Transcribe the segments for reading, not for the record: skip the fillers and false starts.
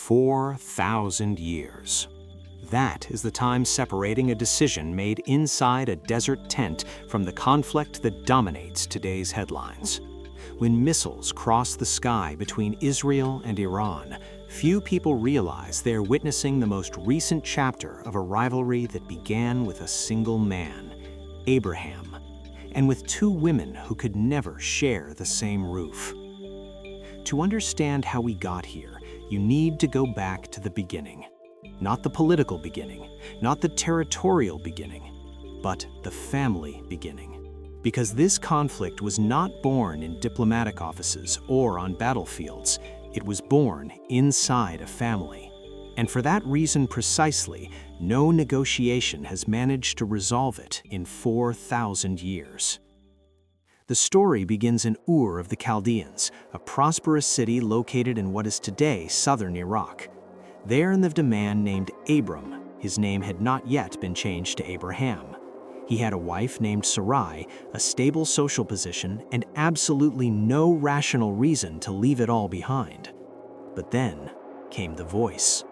4,000 years. That is the time separating a decision made inside a desert tent from the conflict that dominates today's headlines. When missiles cross the sky between Israel and Iran, few people realize they are witnessing the most recent chapter of a rivalry that began with a single man, Abraham, and with two women who could never share the same roof. To understand how we got here, you need to go back to the beginning. Not the political beginning, not the territorial beginning, but the family beginning. Because this conflict was not born in diplomatic offices or on battlefields, it was born inside a family. And for that reason precisely, no negotiation has managed to resolve it in 4,000 years. The story begins in Ur of the Chaldeans, a prosperous city located in what is today southern Iraq. There lived a man named Abram. His name had not yet been changed to Abraham. He had a wife named Sarai, a stable social position, and absolutely no rational reason to leave it all behind. But then came the voice.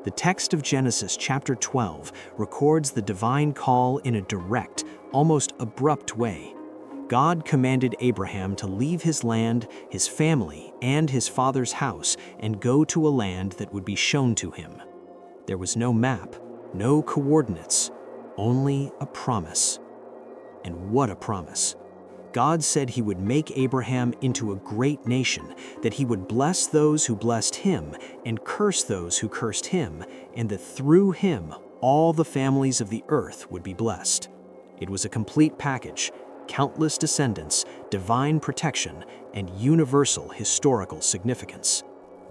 The text of Genesis chapter 12 records the divine call in a direct, almost abrupt way. God commanded Abraham to leave his land, his family, and his father's house and go to a land that would be shown to him. There was no map, no coordinates, only a promise. And what a promise! God said he would make Abraham into a great nation, that he would bless those who blessed him and curse those who cursed him, and that through him all the families of the earth would be blessed. It was a complete package, countless descendants, divine protection, and universal historical significance.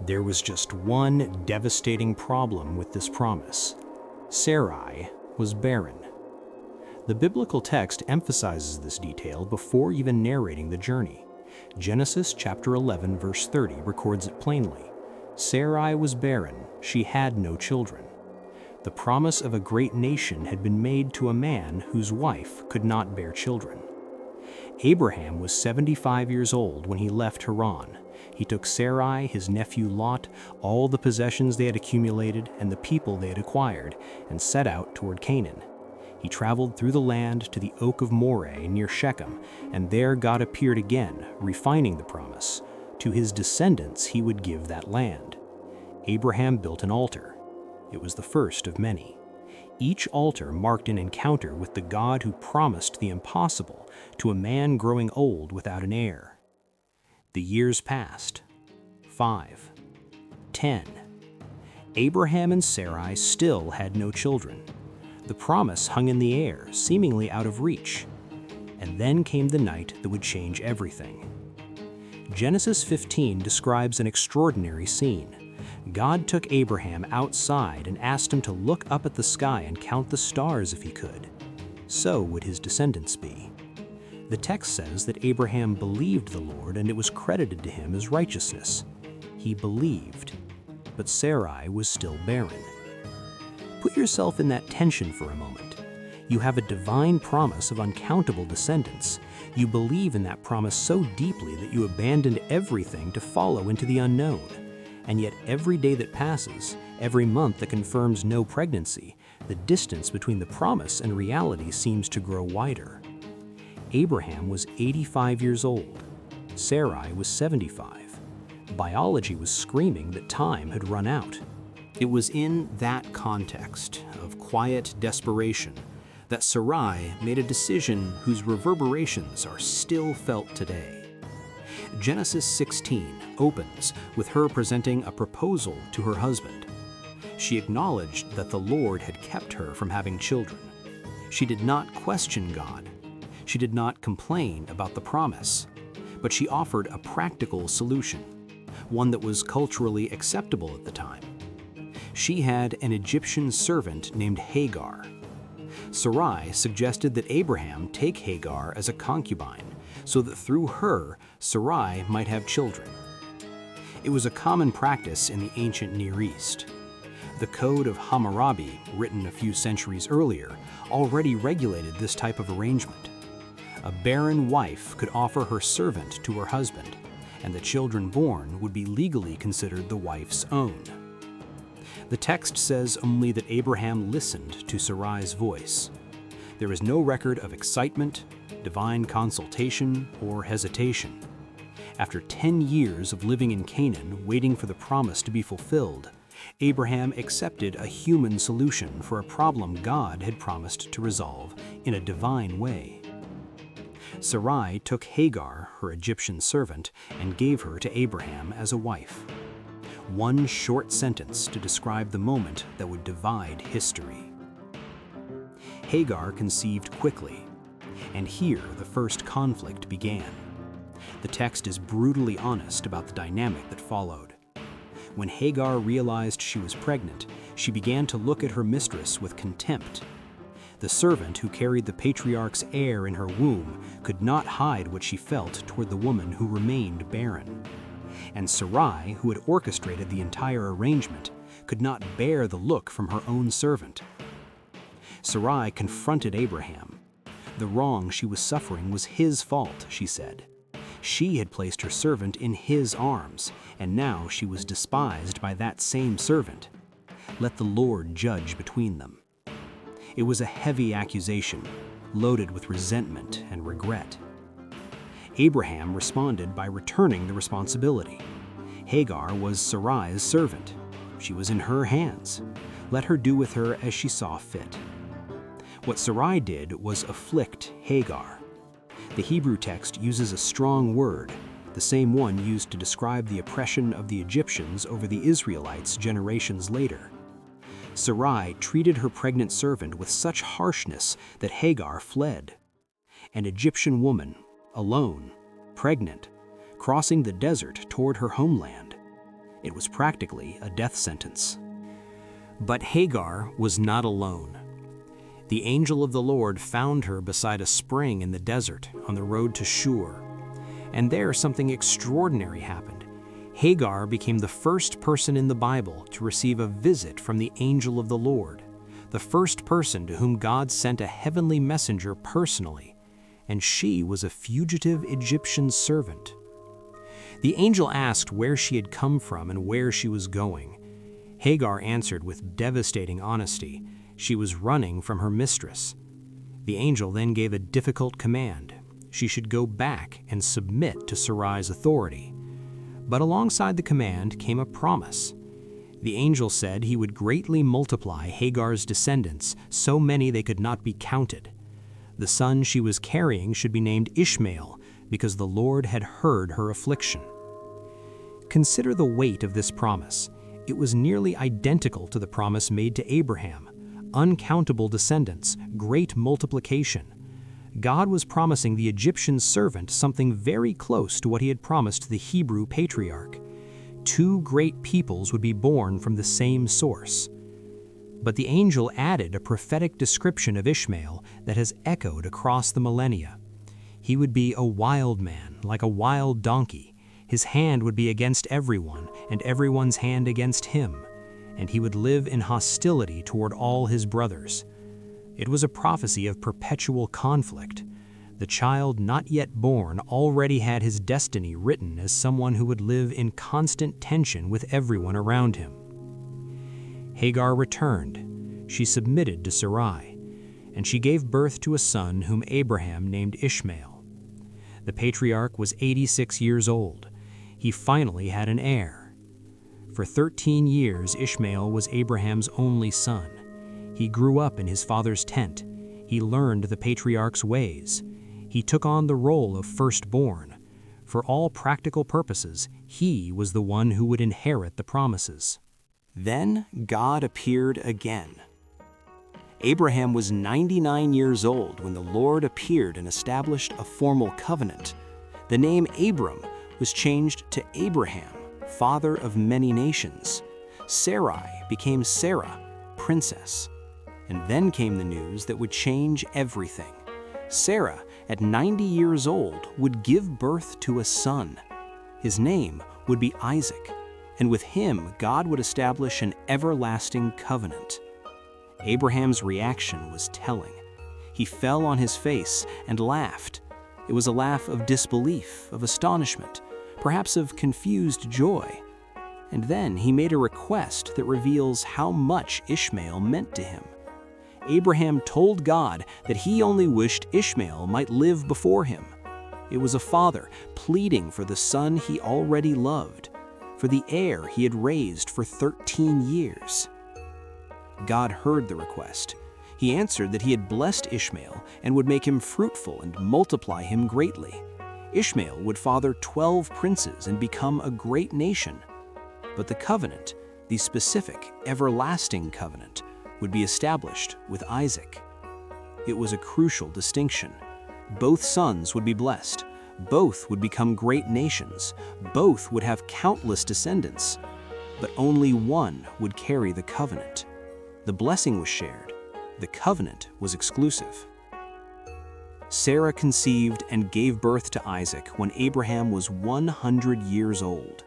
There was just one devastating problem with this promise. Sarai was barren. The biblical text emphasizes this detail before even narrating the journey. Genesis chapter 11 verse 30 records it plainly. Sarai was barren, she had no children. The promise of a great nation had been made to a man whose wife could not bear children. Abraham was 75 years old when he left Haran. He took Sarai, his nephew Lot, all the possessions they had accumulated, and the people they had acquired, and set out toward Canaan. He traveled through the land to the Oak of Moreh near Shechem, and there God appeared again, refining the promise. To his descendants he would give that land. Abraham built an altar. It was the first of many. Each altar marked an encounter with the God who promised the impossible to a man growing old without an heir. The years passed. 5, 10. Abraham and Sarai still had no children. The promise hung in the air, seemingly out of reach. And then came the night that would change everything. Genesis 15 describes an extraordinary scene. God took Abraham outside and asked him to look up at the sky and count the stars if he could. So would his descendants be. The text says that Abraham believed the Lord and it was credited to him as righteousness. He believed, but Sarai was still barren. Put yourself in that tension for a moment. You have a divine promise of uncountable descendants. You believe in that promise so deeply that you abandoned everything to follow into the unknown. And yet every day that passes, every month that confirms no pregnancy, the distance between the promise and reality seems to grow wider. Abraham was 85 years old. Sarai was 75. Biology was screaming that time had run out. It was in that context of quiet desperation that Sarai made a decision whose reverberations are still felt today. Genesis 16 opens with her presenting a proposal to her husband. She acknowledged that the Lord had kept her from having children. She did not question God. She did not complain about the promise, but she offered a practical solution, one that was culturally acceptable at the time. She had an Egyptian servant named Hagar. Sarai suggested that Abraham take Hagar as a concubine, so that through her, Sarai might have children. It was a common practice in the ancient Near East. The Code of Hammurabi, written a few centuries earlier, already regulated this type of arrangement. A barren wife could offer her servant to her husband, and the children born would be legally considered the wife's own. The text says only that Abraham listened to Sarai's voice. There is no record of excitement, divine consultation, or hesitation. After 10 years of living in Canaan, waiting for the promise to be fulfilled, Abraham accepted a human solution for a problem God had promised to resolve in a divine way. Sarai took Hagar, her Egyptian servant, and gave her to Abraham as a wife. One short sentence to describe the moment that would divide history. Hagar conceived quickly, and here the first conflict began. The text is brutally honest about the dynamic that followed. When Hagar realized she was pregnant, she began to look at her mistress with contempt. The servant who carried the patriarch's heir in her womb could not hide what she felt toward the woman who remained barren. And Sarai, who had orchestrated the entire arrangement, could not bear the look from her own servant. Sarai confronted Abraham. The wrong she was suffering was his fault, she said. She had placed her servant in his arms, and now she was despised by that same servant. Let the Lord judge between them. It was a heavy accusation, loaded with resentment and regret. Abraham responded by returning the responsibility. Hagar was Sarai's servant. She was in her hands. Let her do with her as she saw fit. What Sarai did was afflict Hagar. The Hebrew text uses a strong word, the same one used to describe the oppression of the Egyptians over the Israelites generations later. Sarai treated her pregnant servant with such harshness that Hagar fled. An Egyptian woman, alone, pregnant, crossing the desert toward her homeland. It was practically a death sentence. But Hagar was not alone. The angel of the Lord found her beside a spring in the desert on the road to Shur. And there something extraordinary happened. Hagar became the first person in the Bible to receive a visit from the angel of the Lord, the first person to whom God sent a heavenly messenger personally, and she was a fugitive Egyptian servant. The angel asked where she had come from and where she was going. Hagar answered with devastating honesty. She was running from her mistress. The angel then gave a difficult command. She should go back and submit to Sarai's authority. But alongside the command came a promise. The angel said he would greatly multiply Hagar's descendants, so many they could not be counted. The son she was carrying should be named Ishmael, because the Lord had heard her affliction. Consider the weight of this promise. It was nearly identical to the promise made to Abraham. Uncountable descendants, great multiplication. God was promising the Egyptian servant something very close to what he had promised the Hebrew patriarch. 2 great peoples would be born from the same source. But the angel added a prophetic description of Ishmael that has echoed across the millennia. He would be a wild man, like a wild donkey. His hand would be against everyone, and everyone's hand against him. And he would live in hostility toward all his brothers. It was a prophecy of perpetual conflict. The child not yet born already had his destiny written as someone who would live in constant tension with everyone around him. Hagar returned. She submitted to Sarai, and she gave birth to a son whom Abraham named Ishmael. The patriarch was 86 years old. He finally had an heir. For 13 years, Ishmael was Abraham's only son. He grew up in his father's tent. He learned the patriarch's ways. He took on the role of firstborn. For all practical purposes, he was the one who would inherit the promises. Then God appeared again. Abraham was 99 years old when the Lord appeared and established a formal covenant. The name Abram was changed to Abraham, father of many nations. Sarai became Sarah, princess. And then came the news that would change everything. Sarah, at 90 years old, would give birth to a son. His name would be Isaac, and with him God would establish an everlasting covenant. Abraham's reaction was telling. He fell on his face and laughed. It was a laugh of disbelief, of astonishment, perhaps of confused joy. And then he made a request that reveals how much Ishmael meant to him. Abraham told God that he only wished Ishmael might live before him. It was a father pleading for the son he already loved, for the heir he had raised for 13 years. God heard the request. He answered that he had blessed Ishmael and would make him fruitful and multiply him greatly. Ishmael would father 12 princes and become a great nation. But the covenant, the specific, everlasting covenant, would be established with Isaac. It was a crucial distinction. Both sons would be blessed. Both would become great nations. Both would have countless descendants. But only one would carry the covenant. The blessing was shared. The covenant was exclusive. Sarah conceived and gave birth to Isaac when Abraham was 100 years old.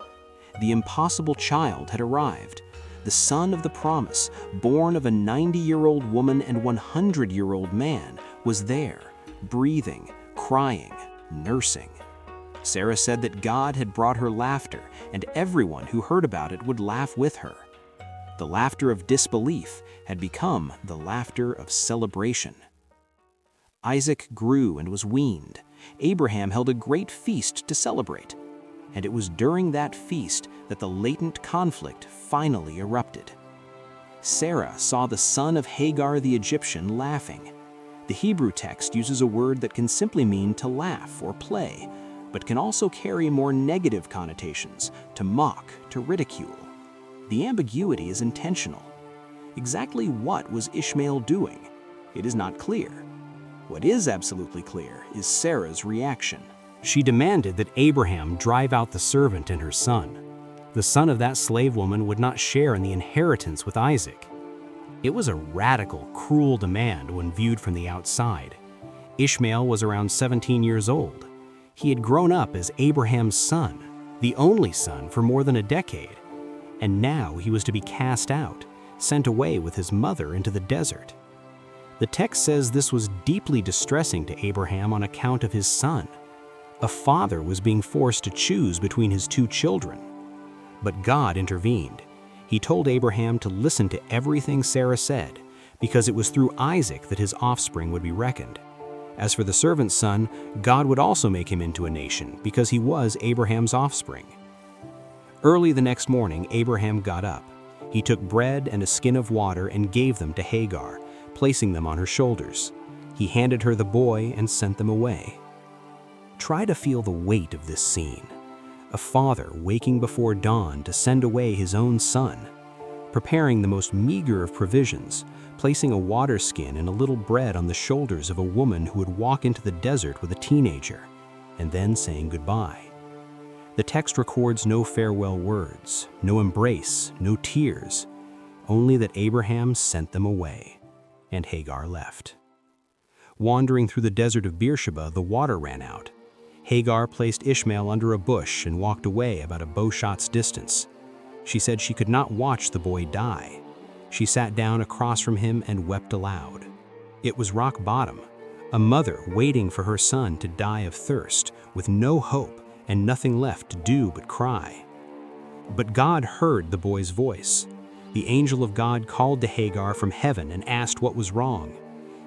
The impossible child had arrived. The son of the promise, born of a 90-year-old woman and 100-year-old man, was there, breathing, crying, nursing. Sarah said that God had brought her laughter, and everyone who heard about it would laugh with her. The laughter of disbelief had become the laughter of celebration. Isaac grew and was weaned. Abraham held a great feast to celebrate. And it was during that feast that the latent conflict finally erupted. Sarah saw the son of Hagar the Egyptian laughing. The Hebrew text uses a word that can simply mean to laugh or play, but can also carry more negative connotations, to mock, to ridicule. The ambiguity is intentional. Exactly what was Ishmael doing? It is not clear. What is absolutely clear is Sarah's reaction. She demanded that Abraham drive out the servant and her son. The son of that slave woman would not share in the inheritance with Isaac. It was a radical, cruel demand when viewed from the outside. Ishmael was around 17 years old. He had grown up as Abraham's son, the only son for more than a decade. And now he was to be cast out, sent away with his mother into the desert. The text says this was deeply distressing to Abraham on account of his son. A father was being forced to choose between his two children. But God intervened. He told Abraham to listen to everything Sarah said, because it was through Isaac that his offspring would be reckoned. As for the servant's son, God would also make him into a nation, because he was Abraham's offspring. Early the next morning, Abraham got up. He took bread and a skin of water and gave them to Hagar, placing them on her shoulders. He handed her the boy and sent them away. Try to feel the weight of this scene. A father waking before dawn to send away his own son, preparing the most meager of provisions, placing a water skin and a little bread on the shoulders of a woman who would walk into the desert with a teenager, and then saying goodbye. The text records no farewell words, no embrace, no tears, only that Abraham sent them away, and Hagar left. Wandering through the desert of Beersheba, the water ran out. Hagar placed Ishmael under a bush and walked away about a bowshot's distance. She said she could not watch the boy die. She sat down across from him and wept aloud. It was rock bottom, a mother waiting for her son to die of thirst, with no hope and nothing left to do but cry. But God heard the boy's voice. The angel of God called to Hagar from heaven and asked what was wrong.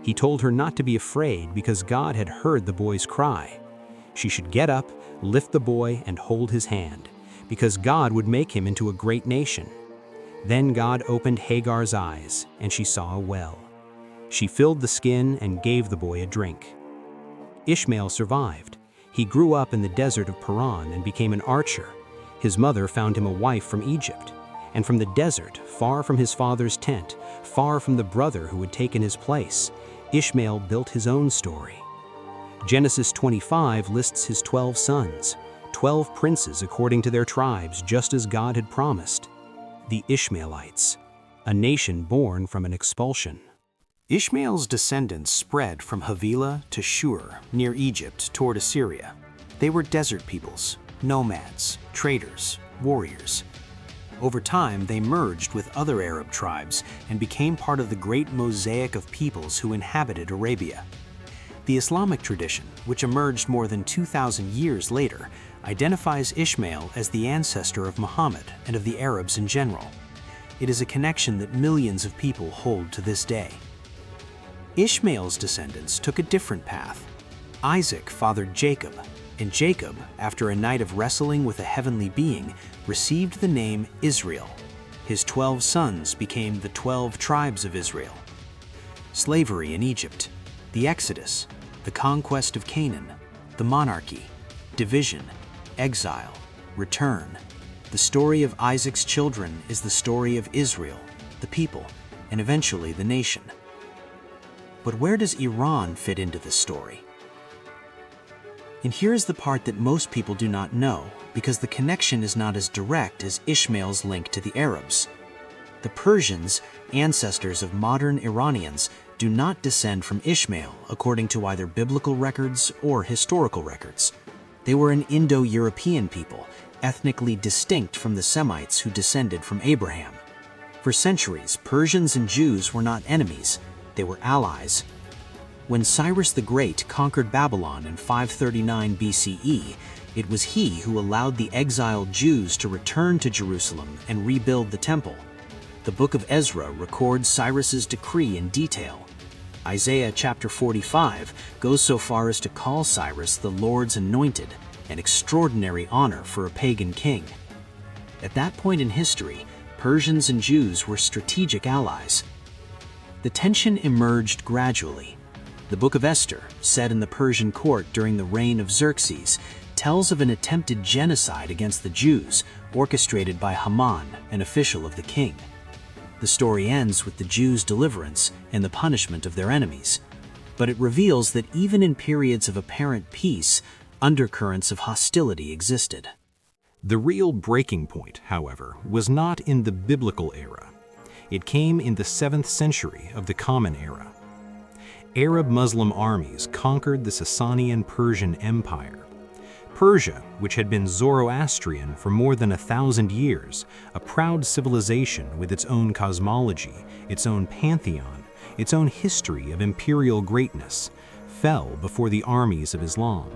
He told her not to be afraid because God had heard the boy's cry. She should get up, lift the boy, and hold his hand, because God would make him into a great nation. Then God opened Hagar's eyes, and she saw a well. She filled the skin and gave the boy a drink. Ishmael survived. He grew up in the desert of Paran and became an archer. His mother found him a wife from Egypt. And from the desert, far from his father's tent, far from the brother who had taken his place, Ishmael built his own story. Genesis 25 lists his 12 sons, 12 princes according to their tribes, just as God had promised. The Ishmaelites, a nation born from an expulsion. Ishmael's descendants spread from Havilah to Shur, near Egypt, toward Assyria. They were desert peoples, nomads, traders, warriors. Over time, they merged with other Arab tribes and became part of the great mosaic of peoples who inhabited Arabia. The Islamic tradition, which emerged more than 2,000 years later, identifies Ishmael as the ancestor of Muhammad and of the Arabs in general. It is a connection that millions of people hold to this day. Ishmael's descendants took a different path. Isaac fathered Jacob, and Jacob, after a night of wrestling with a heavenly being, received the name Israel. His 12 sons became the 12 tribes of Israel. Slavery in Egypt, the Exodus, the conquest of Canaan, the monarchy, division, exile, return. The story of Isaac's children is the story of Israel, the people, and eventually the nation. But where does Iran fit into this story? And here's the part that most people do not know, because the connection is not as direct as Ishmael's link to the Arabs. The Persians, ancestors of modern Iranians, do not descend from Ishmael according to either biblical records or historical records. They were an Indo-European people, ethnically distinct from the Semites who descended from Abraham. For centuries, Persians and Jews were not enemies, they were allies. When Cyrus the Great conquered Babylon in 539 BCE, it was he who allowed the exiled Jews to return to Jerusalem and rebuild the temple. The book of Ezra records Cyrus's decree in detail. Isaiah chapter 45 goes so far as to call Cyrus the Lord's anointed, an extraordinary honor for a pagan king. At that point in history, Persians and Jews were strategic allies. The tension emerged gradually. The Book of Esther, set in the Persian court during the reign of Xerxes, tells of an attempted genocide against the Jews, orchestrated by Haman, an official of the king. The story ends with the Jews' deliverance and the punishment of their enemies. But it reveals that even in periods of apparent peace, undercurrents of hostility existed. The real breaking point, however, was not in the biblical era. It came in the 7th century of the Common Era. Arab Muslim armies conquered the Sasanian Persian Empire. Persia, which had been Zoroastrian for more than 1,000 years, a proud civilization with its own cosmology, its own pantheon, its own history of imperial greatness, fell before the armies of Islam.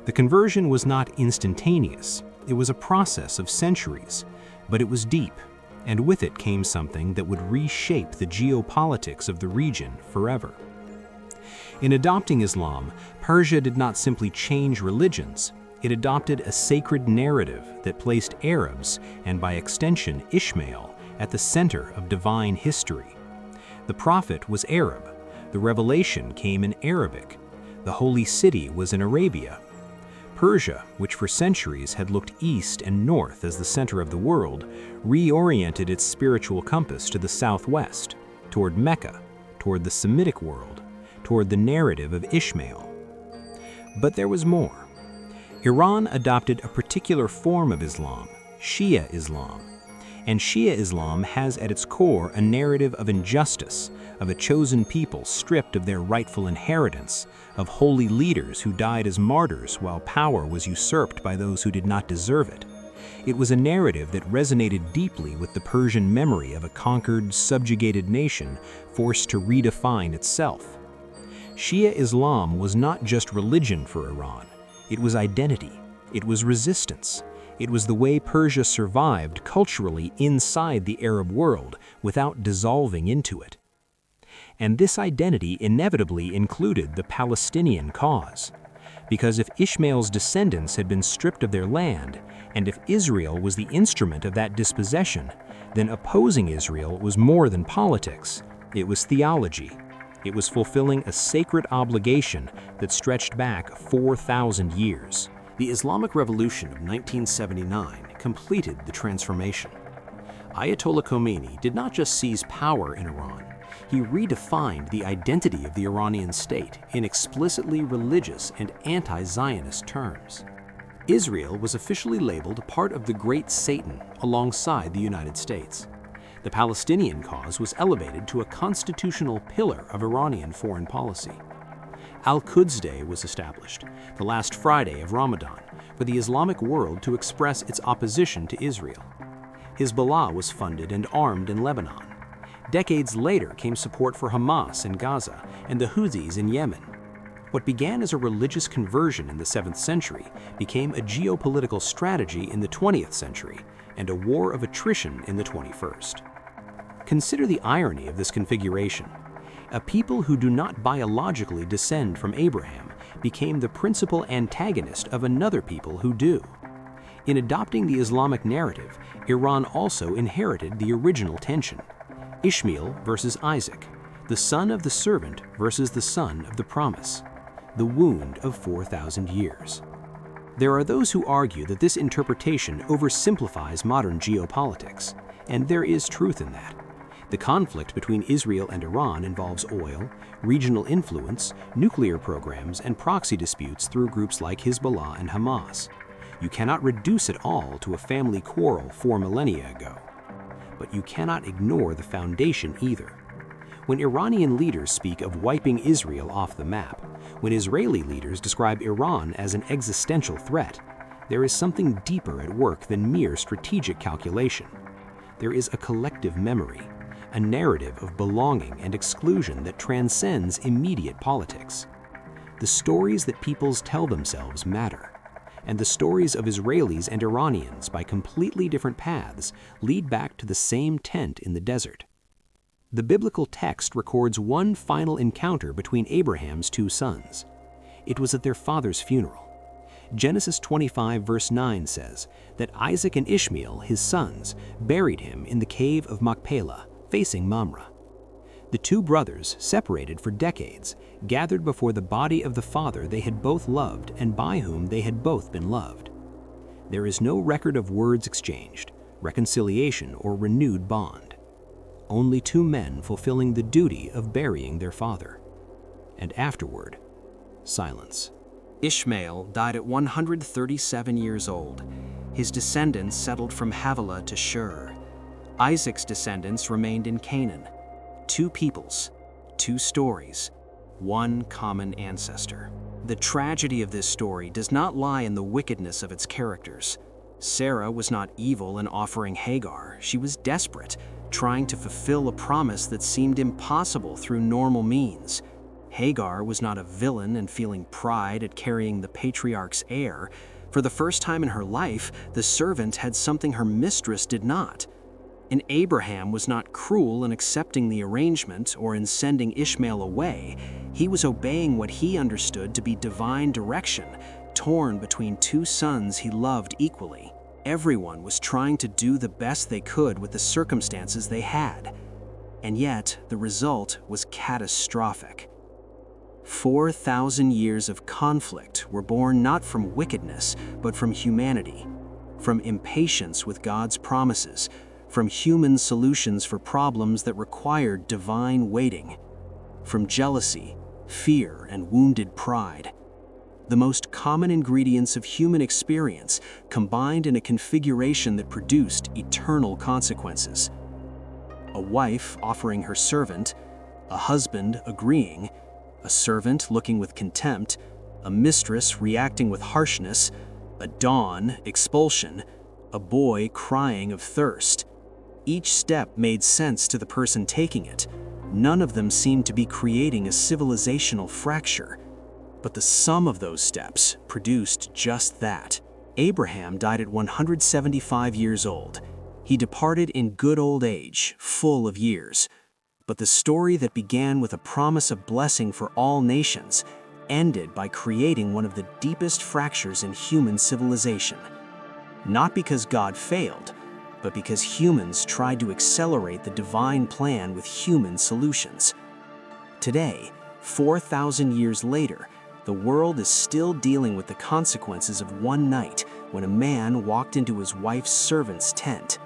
The conversion was not instantaneous. It was a process of centuries, but it was deep, and with it came something that would reshape the geopolitics of the region forever. In adopting Islam, Persia did not simply change religions, it adopted a sacred narrative that placed Arabs, and by extension Ishmael, at the center of divine history. The prophet was Arab, the revelation came in Arabic, the holy city was in Arabia. Persia, which for centuries had looked east and north as the center of the world, reoriented its spiritual compass to the southwest, toward Mecca, toward the Semitic world, toward the narrative of Ishmael. But there was more. Iran adopted a particular form of Islam, Shia Islam. And Shia Islam has at its core a narrative of injustice, of a chosen people stripped of their rightful inheritance, of holy leaders who died as martyrs while power was usurped by those who did not deserve it. It was a narrative that resonated deeply with the Persian memory of a conquered, subjugated nation forced to redefine itself. Shia Islam was not just religion for Iran. It was identity. It was resistance. It was the way Persia survived culturally inside the Arab world without dissolving into it. And this identity inevitably included the Palestinian cause. Because if Ishmael's descendants had been stripped of their land, and if Israel was the instrument of that dispossession, then opposing Israel was more than politics. It was theology. It was fulfilling a sacred obligation that stretched back 4,000 years. The Islamic Revolution of 1979 completed the transformation. Ayatollah Khomeini did not just seize power in Iran, he redefined the identity of the Iranian state in explicitly religious and anti-Zionist terms. Israel was officially labeled part of the Great Satan alongside the United States. The Palestinian cause was elevated to a constitutional pillar of Iranian foreign policy. Al-Quds Day was established, the last Friday of Ramadan, for the Islamic world to express its opposition to Israel. Hezbollah was funded and armed in Lebanon. Decades later came support for Hamas in Gaza and the Houthis in Yemen. What began as a religious conversion in the 7th century became a geopolitical strategy in the 20th century and a war of attrition in the 21st. Consider the irony of this configuration. A people who do not biologically descend from Abraham became the principal antagonist of another people who do. In adopting the Islamic narrative, Iran also inherited the original tension: Ishmael versus Isaac, the son of the servant versus the son of the promise, the wound of 4,000 years. There are those who argue that this interpretation oversimplifies modern geopolitics, and there is truth in that. The conflict between Israel and Iran involves oil, regional influence, nuclear programs, and proxy disputes through groups like Hezbollah and Hamas. You cannot reduce it all to a family quarrel 4 millennia ago. But you cannot ignore the foundation either. When Iranian leaders speak of wiping Israel off the map, when Israeli leaders describe Iran as an existential threat, there is something deeper at work than mere strategic calculation. There is a collective memory, a narrative of belonging and exclusion that transcends immediate politics. The stories that peoples tell themselves matter, and the stories of Israelis and Iranians by completely different paths lead back to the same tent in the desert. The biblical text records one final encounter between Abraham's 2 sons. It was at their father's funeral. Genesis 25 verse 9 says that Isaac and Ishmael, his sons, buried him in the cave of Machpelah, facing Mamre. The 2 brothers, separated for decades, gathered before the body of the father they had both loved and by whom they had both been loved. There is no record of words exchanged, reconciliation, or renewed bond. Only 2 men fulfilling the duty of burying their father. And afterward, silence. Ishmael died at 137 years old. His descendants settled from Havilah to Shur. Isaac's descendants remained in Canaan. 2 peoples, 2 stories, 1 common ancestor. The tragedy of this story does not lie in the wickedness of its characters. Sarah was not evil in offering Hagar. She was desperate, trying to fulfill a promise that seemed impossible through normal means. Hagar was not a villain in feeling pride at carrying the patriarch's heir. For the first time in her life, the servant had something her mistress did not. And Abraham was not cruel in accepting the arrangement or in sending Ishmael away. He was obeying what he understood to be divine direction, torn between 2 sons he loved equally. Everyone was trying to do the best they could with the circumstances they had. And yet, the result was catastrophic. 4,000 years of conflict were born not from wickedness, but from humanity, from impatience with God's promises, from human solutions for problems that required divine waiting, from jealousy, fear, and wounded pride. The most common ingredients of human experience combined in a configuration that produced eternal consequences. A wife offering her servant, a husband agreeing, a servant looking with contempt, a mistress reacting with harshness, a dawn, expulsion, a boy crying of thirst. Each step made sense to the person taking it. None of them seemed to be creating a civilizational fracture. But the sum of those steps produced just that. Abraham died at 175 years old. He departed in good old age, full of years. But the story that began with a promise of blessing for all nations ended by creating one of the deepest fractures in human civilization. Not because God failed, but because humans tried to accelerate the divine plan with human solutions. Today, 4,000 years later, the world is still dealing with the consequences of one night when a man walked into his wife's servant's tent.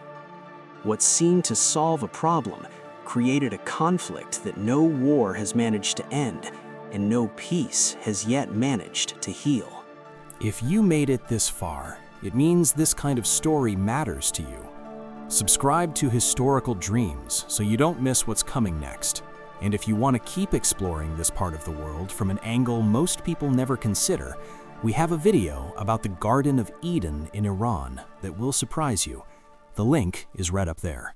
What seemed to solve a problem created a conflict that no war has managed to end, and no peace has yet managed to heal. If you made it this far, it means this kind of story matters to you. Subscribe to Historical Dreams so you don't miss what's coming next. And if you want to keep exploring this part of the world from an angle most people never consider, we have a video about the Garden of Eden in Iran that will surprise you. The link is right up there.